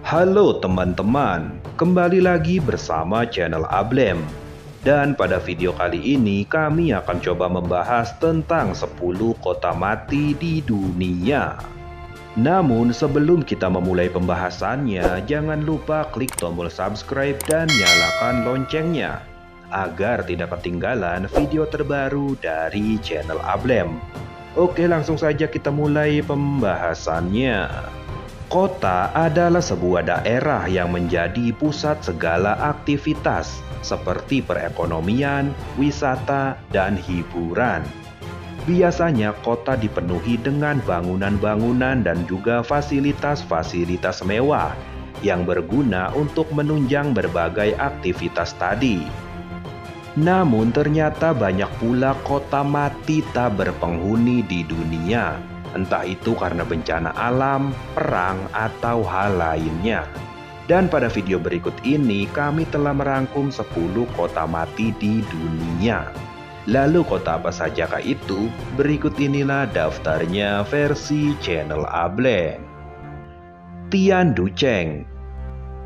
Halo teman-teman, kembali lagi bersama channel Ablem. Dan pada video kali ini kami akan coba membahas tentang 10 kota mati di dunia. Namun sebelum kita memulai pembahasannya, jangan lupa klik tombol subscribe dan nyalakan loncengnya agar tidak ketinggalan video terbaru dari channel Ablem. Oke, langsung saja kita mulai pembahasannya. Kota adalah sebuah daerah yang menjadi pusat segala aktivitas seperti perekonomian, wisata, dan hiburan. Biasanya kota dipenuhi dengan bangunan-bangunan dan juga fasilitas-fasilitas mewah yang berguna untuk menunjang berbagai aktivitas tadi. Namun ternyata banyak pula kota mati tak berpenghuni di dunia. Entah itu karena bencana alam, perang, atau hal lainnya. Dan pada video berikut ini kami telah merangkum 10 kota mati di dunia. Lalu kota apa sajakah itu? Berikut inilah daftarnya versi channel Ablem. Tianducheng.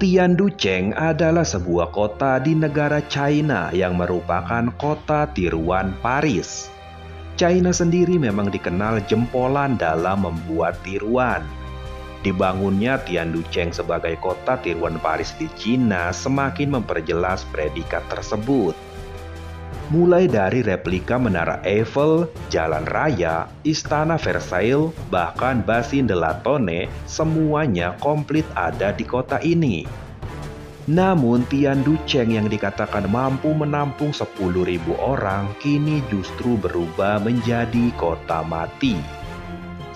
Tianducheng adalah sebuah kota di negara China yang merupakan kota tiruan Paris. China sendiri memang dikenal jempolan dalam membuat tiruan. Dibangunnya Tianducheng sebagai kota tiruan Paris di Cina semakin memperjelas predikat tersebut. Mulai dari replika Menara Eiffel, Jalan Raya, Istana Versailles, bahkan Basin de la Tonne, semuanya komplit ada di kota ini. Namun Tianducheng yang dikatakan mampu menampung 10.000 orang kini justru berubah menjadi kota mati.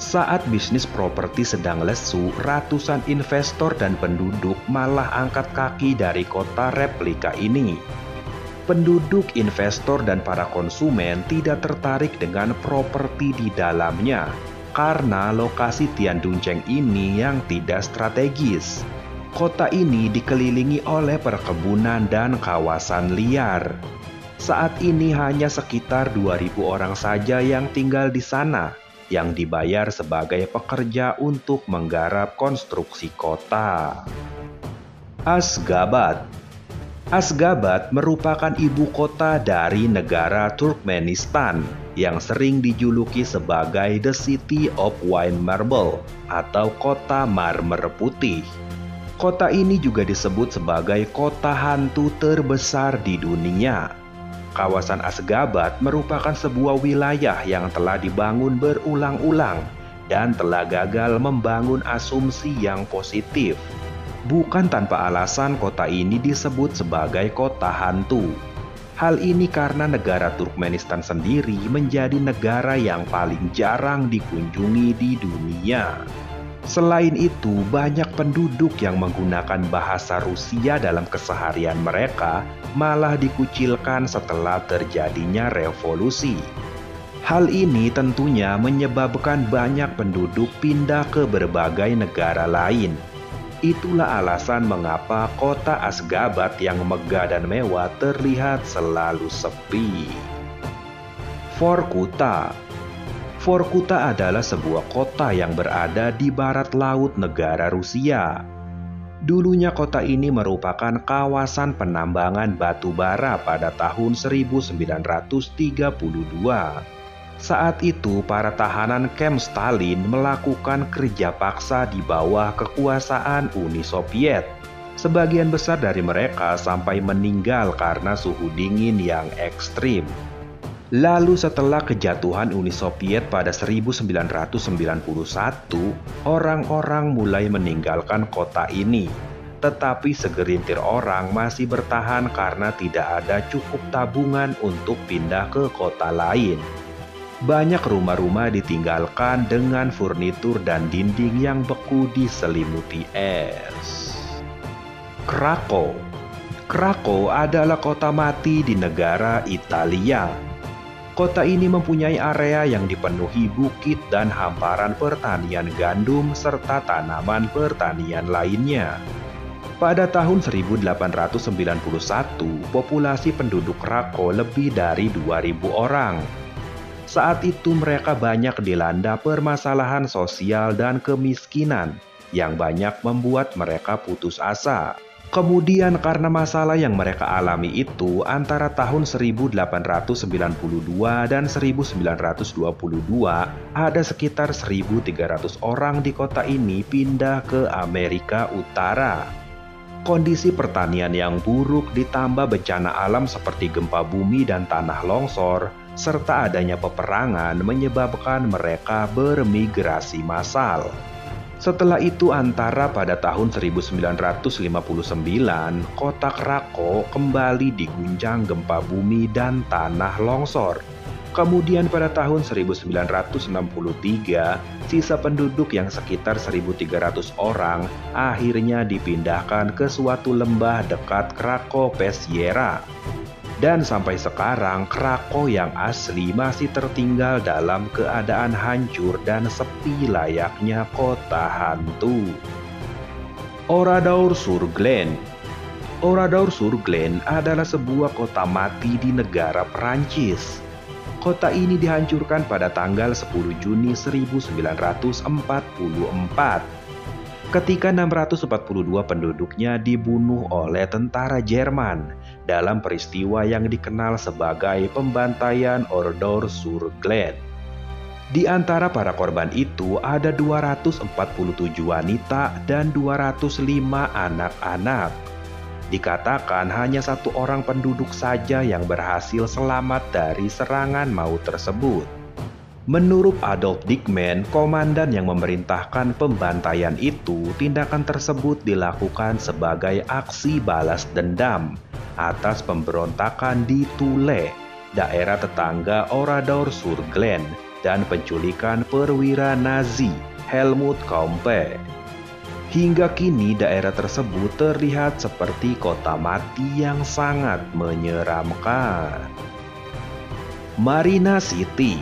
Saat bisnis properti sedang lesu, ratusan investor dan penduduk malah angkat kaki dari kota replika ini. Penduduk, investor, dan para konsumen tidak tertarik dengan properti di dalamnya karena lokasi Tianducheng ini yang tidak strategis. Kota ini dikelilingi oleh perkebunan dan kawasan liar. Saat ini hanya sekitar 2.000 orang saja yang tinggal di sana, yang dibayar sebagai pekerja untuk menggarap konstruksi kota. Ashgabat. Ashgabat merupakan ibu kota dari negara Turkmenistan yang sering dijuluki sebagai The City of White Marble atau kota marmer putih. Kota ini juga disebut sebagai kota hantu terbesar di dunia. Kawasan Ashgabat merupakan sebuah wilayah yang telah dibangun berulang-ulang dan telah gagal membangun asumsi yang positif. Bukan tanpa alasan kota ini disebut sebagai kota hantu. Hal ini karena negara Turkmenistan sendiri menjadi negara yang paling jarang dikunjungi di dunia. Selain itu, banyak penduduk yang menggunakan bahasa Rusia dalam keseharian mereka malah dikucilkan setelah terjadinya revolusi. Hal ini tentunya menyebabkan banyak penduduk pindah ke berbagai negara lain. Itulah alasan mengapa kota Ashgabat yang megah dan mewah terlihat selalu sepi. Vorkuta. Vorkuta adalah sebuah kota yang berada di barat laut negara Rusia. Dulunya kota ini merupakan kawasan penambangan batu bara pada tahun 1932. Saat itu para tahanan kamp Stalin melakukan kerja paksa di bawah kekuasaan Uni Soviet. Sebagian besar dari mereka sampai meninggal karena suhu dingin yang ekstrim. Lalu setelah kejatuhan Uni Soviet pada 1991, orang-orang mulai meninggalkan kota ini. Tetapi segerintir orang masih bertahan karena tidak ada cukup tabungan untuk pindah ke kota lain. Banyak rumah-rumah ditinggalkan dengan furnitur dan dinding yang beku diselimuti es. Krakow. Krakow adalah kota mati di negara Italia. Kota ini mempunyai area yang dipenuhi bukit dan hamparan pertanian gandum serta tanaman pertanian lainnya. Pada tahun 1891, populasi penduduk Krakow lebih dari 2.000 orang. Saat itu mereka banyak dilanda permasalahan sosial dan kemiskinan, yang banyak membuat mereka putus asa. Kemudian karena masalah yang mereka alami itu antara tahun 1892 dan 1922, ada sekitar 1.300 orang di kota ini pindah ke Amerika Utara. Kondisi pertanian yang buruk ditambah bencana alam seperti gempa bumi dan tanah longsor, serta adanya peperangan menyebabkan mereka bermigrasi massal. Setelah itu antara pada tahun 1959, kota Krakow kembali diguncang gempa bumi dan tanah longsor. Kemudian pada tahun 1963, sisa penduduk yang sekitar 1.300 orang akhirnya dipindahkan ke suatu lembah dekat Krakow Pesjera. Dan sampai sekarang Krakow yang asli masih tertinggal dalam keadaan hancur dan sepi layaknya kota hantu. Oradour-sur-Glane. Oradour-sur-Glane adalah sebuah kota mati di negara Perancis. Kota ini dihancurkan pada tanggal 10 Juni 1944. Ketika 642 penduduknya dibunuh oleh tentara Jerman dalam peristiwa yang dikenal sebagai pembantaian Oradour-sur-Glane. Di antara para korban itu ada 247 wanita dan 205 anak-anak. Dikatakan hanya satu orang penduduk saja yang berhasil selamat dari serangan maut tersebut. Menurut Adolf Dickmann, komandan yang memerintahkan pembantaian itu, tindakan tersebut dilakukan sebagai aksi balas dendam atas pemberontakan di Thule, daerah tetangga Oradour-sur-Glane, dan penculikan perwira Nazi Helmut Kaupe. Hingga kini daerah tersebut terlihat seperti kota mati yang sangat menyeramkan. Marina City.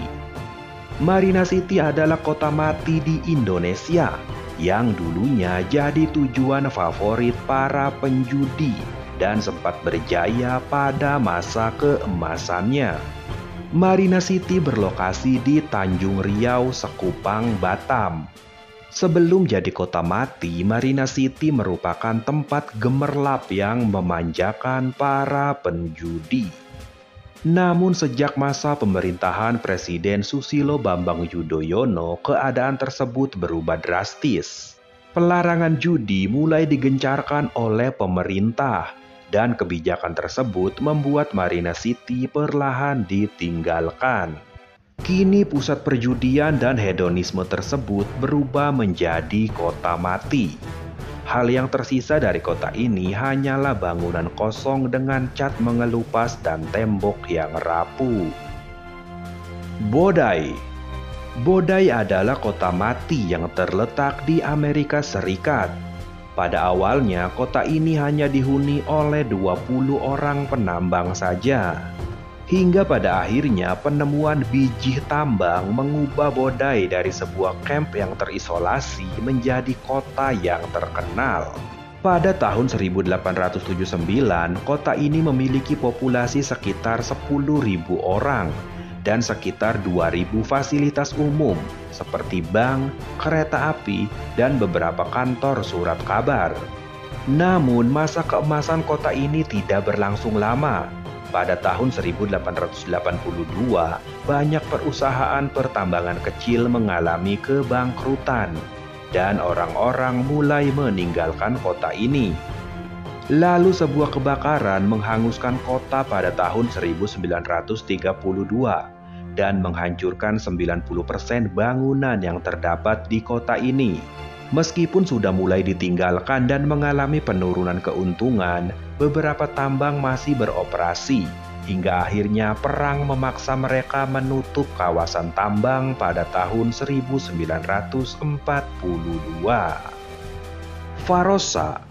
Marina City adalah kota mati di Indonesia yang dulunya jadi tujuan favorit para penjudi dan sempat berjaya pada masa keemasannya. Marina City berlokasi di Tanjung Riau, Sekupang, Batam. Sebelum jadi kota mati, Marina City merupakan tempat gemerlap yang memanjakan para penjudi. Namun sejak masa pemerintahan Presiden Susilo Bambang Yudhoyono, keadaan tersebut berubah drastis. Pelarangan judi mulai digencarkan oleh pemerintah, dan kebijakan tersebut membuat Marina City perlahan ditinggalkan. Kini pusat perjudian dan hedonisme tersebut berubah menjadi kota mati. Hal yang tersisa dari kota ini hanyalah bangunan kosong dengan cat mengelupas dan tembok yang rapuh. Bodai. Bodai adalah kota mati yang terletak di Amerika Serikat. Pada awalnya kota ini hanya dihuni oleh 20 orang penambang saja. Hingga pada akhirnya penemuan biji tambang mengubah Bodai dari sebuah kamp yang terisolasi menjadi kota yang terkenal. Pada tahun 1879, kota ini memiliki populasi sekitar 10.000 orang dan sekitar 2.000 fasilitas umum seperti bank, kereta api, dan beberapa kantor surat kabar. Namun masa keemasan kota ini tidak berlangsung lama. Pada tahun 1882, banyak perusahaan pertambangan kecil mengalami kebangkrutan dan orang-orang mulai meninggalkan kota ini. Lalu sebuah kebakaran menghanguskan kota pada tahun 1932 dan menghancurkan 90% bangunan yang terdapat di kota ini. Meskipun sudah mulai ditinggalkan dan mengalami penurunan keuntungan, beberapa tambang masih beroperasi, hingga akhirnya perang memaksa mereka menutup kawasan tambang pada tahun 1942. Varosa.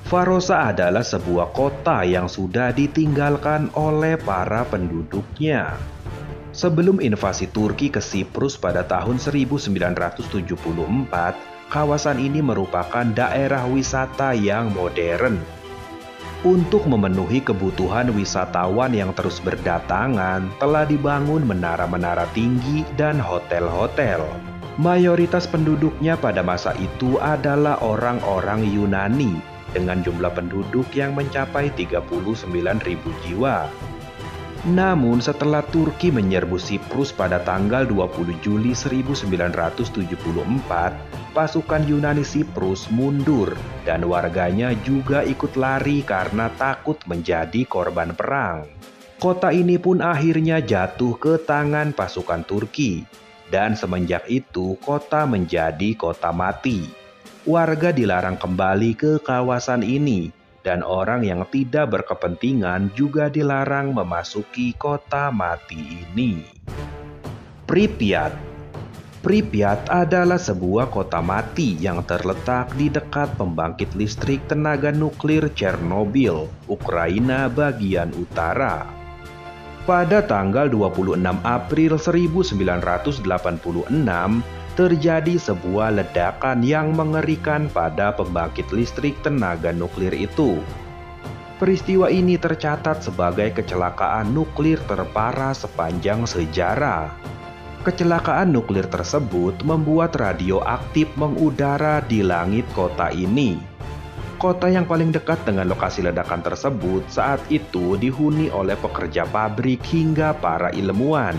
Varosa adalah sebuah kota yang sudah ditinggalkan oleh para penduduknya. Sebelum invasi Turki ke Siprus pada tahun 1974, kawasan ini merupakan daerah wisata yang modern. Untuk memenuhi kebutuhan wisatawan yang terus berdatangan, telah dibangun menara-menara tinggi dan hotel-hotel. Mayoritas penduduknya pada masa itu adalah orang-orang Yunani dengan jumlah penduduk yang mencapai 39.000 jiwa. Namun setelah Turki menyerbu Siprus pada tanggal 20 Juli 1974, pasukan Yunani Siprus mundur dan warganya juga ikut lari karena takut menjadi korban perang. Kota ini pun akhirnya jatuh ke tangan pasukan Turki, dan semenjak itu kota menjadi kota mati. Warga dilarang kembali ke kawasan ini, dan orang yang tidak berkepentingan juga dilarang memasuki kota mati ini. Pripyat. Pripyat adalah sebuah kota mati yang terletak di dekat pembangkit listrik tenaga nuklir Chernobyl, Ukraina bagian utara. Pada tanggal 26 April 1986, terjadi sebuah ledakan yang mengerikan pada pembangkit listrik tenaga nuklir itu. Peristiwa ini tercatat sebagai kecelakaan nuklir terparah sepanjang sejarah. Kecelakaan nuklir tersebut membuat radioaktif mengudara di langit kota ini. Kota yang paling dekat dengan lokasi ledakan tersebut saat itu dihuni oleh pekerja pabrik hingga para ilmuwan.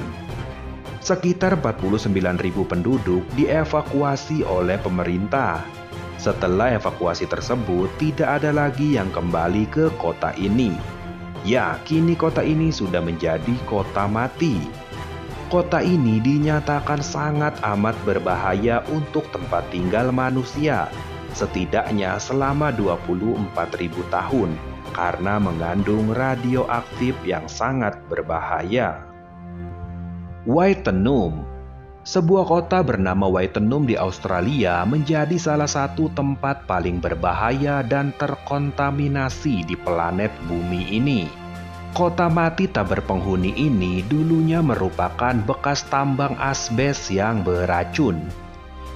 Sekitar 49.000 penduduk dievakuasi oleh pemerintah. Setelah evakuasi tersebut, tidak ada lagi yang kembali ke kota ini. Ya, kini kota ini sudah menjadi kota mati. Kota ini dinyatakan sangat amat berbahaya untuk tempat tinggal manusia, setidaknya selama 24.000 tahun, karena mengandung radioaktif yang sangat berbahaya. Wittenoom. Sebuah kota bernama Wittenoom di Australia menjadi salah satu tempat paling berbahaya dan terkontaminasi di planet bumi ini. Kota mati tak berpenghuni ini dulunya merupakan bekas tambang asbes yang beracun.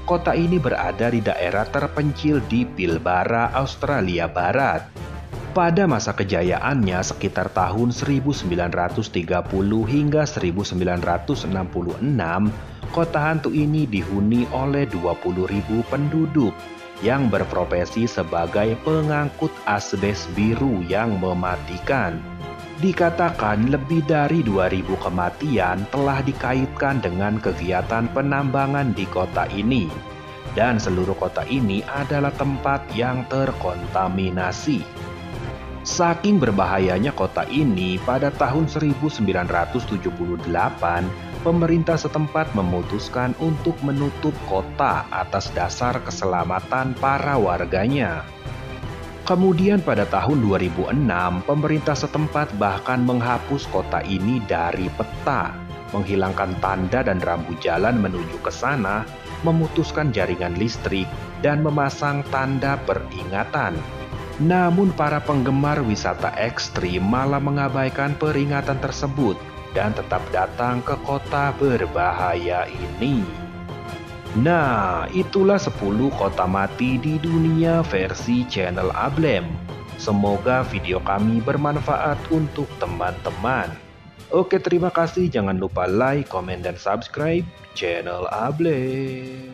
Kota ini berada di daerah terpencil di Pilbara, Australia Barat. Pada masa kejayaannya sekitar tahun 1930 hingga 1966, kota hantu ini dihuni oleh 20.000 penduduk yang berprofesi sebagai pengangkut asbes biru yang mematikan. Dikatakan lebih dari 2.000 kematian telah dikaitkan dengan kegiatan penambangan di kota ini, dan seluruh kota ini adalah tempat yang terkontaminasi. Saking berbahayanya kota ini, pada tahun 1978, pemerintah setempat memutuskan untuk menutup kota atas dasar keselamatan para warganya. Kemudian pada tahun 2006, pemerintah setempat bahkan menghapus kota ini dari peta, menghilangkan tanda dan rambu jalan menuju ke sana, memutuskan jaringan listrik, dan memasang tanda peringatan. Namun para penggemar wisata ekstrim malah mengabaikan peringatan tersebut dan tetap datang ke kota berbahaya ini. Nah, itulah 10 kota mati di dunia versi channel Ablem. Semoga video kami bermanfaat untuk teman-teman. Oke, terima kasih. Jangan lupa like, komen, dan subscribe channel Ablem.